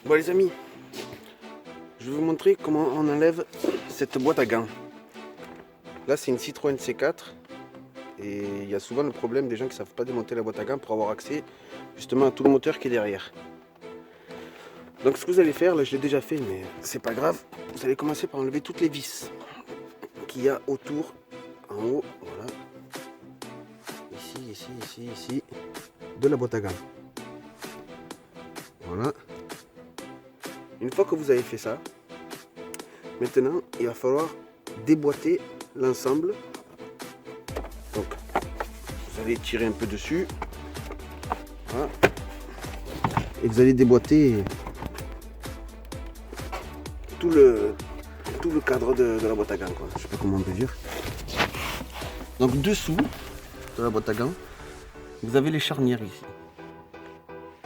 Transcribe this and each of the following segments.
Bon les amis, je vais vous montrer comment on enlève cette boîte à gants. Là c'est une Citroën C4 et il y a souvent le problème des gens qui ne savent pas démonter la boîte à gants pour avoir accès justement à tout le moteur qui est derrière. Donc ce que vous allez faire, là je l'ai déjà fait mais c'est pas grave, vous allez commencer par enlever toutes les vis qu'il y a autour, en haut, voilà, ici, de la boîte à gants. Voilà. Une fois que vous avez fait ça, maintenant il va falloir déboîter l'ensemble. Donc vous allez tirer un peu dessus. Voilà. Et vous allez déboîter tout le cadre de la boîte à gants, quoi. Je sais pas comment on peut dire. Donc dessous de la boîte à gants, vous avez les charnières ici.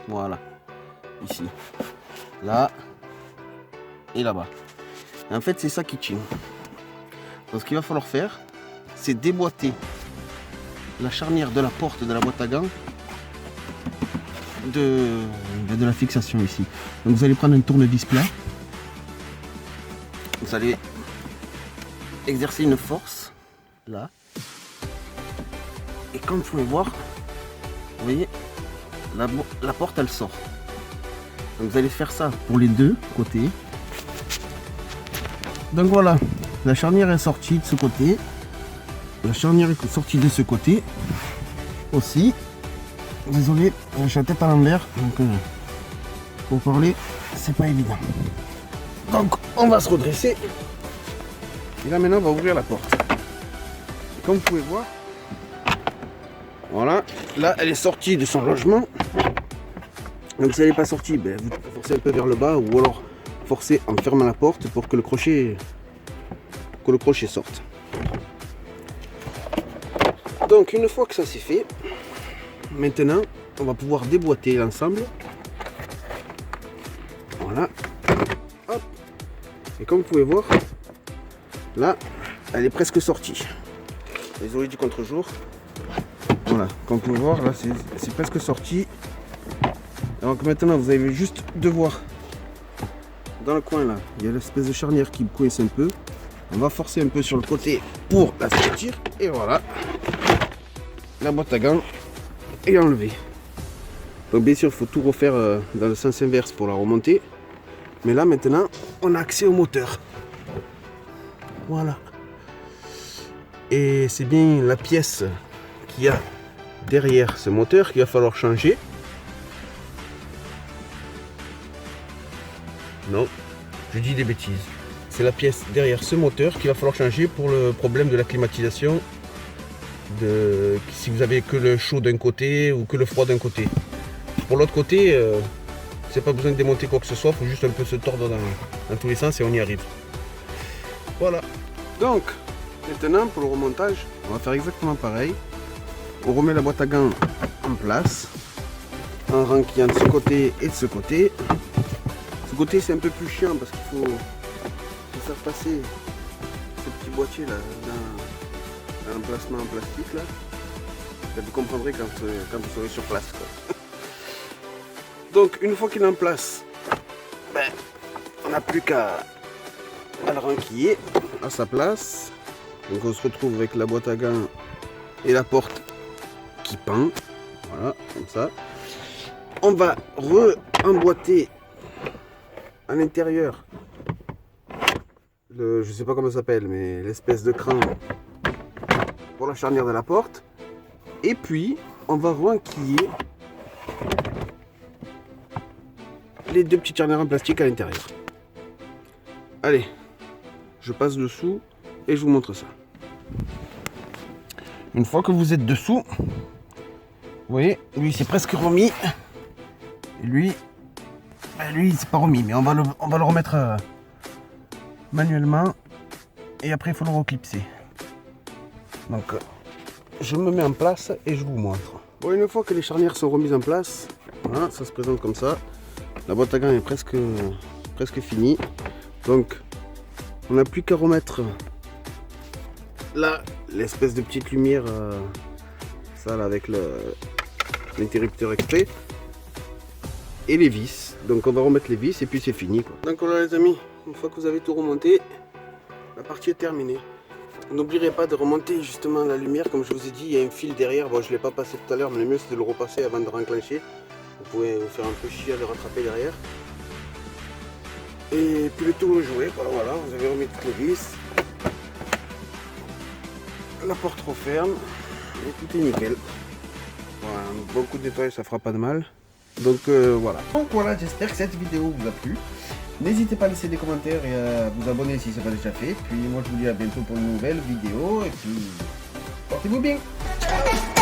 Voilà. Ici. Là. Et là-bas. En fait, c'est ça qui tient. Donc ce qu'il va falloir faire, c'est déboîter la charnière de la porte de la boîte à gants de la fixation ici. Donc vous allez prendre un tournevis plat. Vous allez exercer une force là. Et comme vous pouvez voir, vous voyez, la porte elle sort. Donc vous allez faire ça pour les deux côtés. Donc voilà, la charnière est sortie de ce côté. La charnière est sortie de ce côté aussi. Désolé, j'ai la tête à l'envers. Donc pour parler, c'est pas évident. Donc on va se redresser. Et là maintenant on va ouvrir la porte. Comme vous pouvez voir, voilà, là elle est sortie de son logement. Donc si elle n'est pas sortie, ben, vous forcez un peu vers le bas ou alors forcez en fermant la porte pour que le crochet sorte. Donc une fois que ça c'est fait, maintenant on va pouvoir déboîter l'ensemble. Voilà. Hop. Et comme vous pouvez voir, là elle est presque sortie. Désolé du contre-jour. Voilà, comme vous pouvez voir, là c'est presque sorti. Donc maintenant vous allez juste devoir, dans le coin là, il y a l'espèce de charnière qui coince un peu. On va forcer un peu sur le côté pour la sortir. Et voilà, la boîte à gants est enlevée. Donc bien sûr il faut tout refaire dans le sens inverse pour la remonter. Mais là maintenant on a accès au moteur. Voilà. Et c'est bien la pièce qu'il y a derrière ce moteur qu'il va falloir changer. Non, je dis des bêtises. C'est la pièce derrière ce moteur qu'il va falloir changer pour le problème de la climatisation. Si vous avez que le chaud d'un côté ou que le froid d'un côté. Pour l'autre côté, c'est pas besoin de démonter quoi que ce soit, il faut juste un peu se tordre dans tous les sens et on y arrive. Voilà. Donc, maintenant pour le remontage, on va faire exactement pareil. On remet la boîte à gants en place, en ranquillant de ce côté et de ce côté. Ce côté c'est un peu plus chiant parce qu'il faut faire passer ce petit boîtier là dans l'emplacement en plastique là. Et vous comprendrez quand vous serez sur place, quoi. Donc une fois qu'il est en place, ben, on n'a plus qu'à le ranquiller à sa place. Donc on se retrouve avec la boîte à gants et la porte qui pend. Voilà, comme ça. On va re-emboîter à l'intérieur, je sais pas comment ça s'appelle, mais l'espèce de cran pour la charnière de la porte. Et puis on va renquiller les deux petites charnières en plastique à l'intérieur. Allez, je passe dessous et je vous montre ça. Une fois que vous êtes dessous, vous voyez, lui c'est presque remis. Et lui c'est pas remis, mais on va le remettre manuellement et après il faut le reclipser. Donc je me mets en place et je vous montre. Bon, une fois que les charnières sont remises en place, voilà, ça se présente comme ça. La boîte à gants est presque finie. Donc on n'a plus qu'à remettre là l'espèce de petite lumière, ça là avec l'interrupteur exprès. et les vis. Donc on va remettre les vis et puis c'est fini quoi. Donc voilà les amis, une fois que vous avez tout remonté, la partie est terminée. N'oublierez pas de remonter justement la lumière, comme je vous ai dit, il y a un fil derrière. Bon, je ne l'ai pas passé tout à l'heure, mais le mieux c'est de le repasser avant de renclencher. Vous pouvez vous faire un peu chier à le rattraper derrière. Et puis le tour est joué, voilà, vous avez remis toutes les vis. La porte referme et tout est nickel. Voilà, un bon coup de nettoyage, ça fera pas de mal. Donc voilà. Donc voilà, j'espère que cette vidéo vous a plu. N'hésitez pas à laisser des commentaires et à vous abonner si ce n'est pas déjà fait. Puis moi je vous dis à bientôt pour une nouvelle vidéo. Et puis portez-vous bien. Ciao.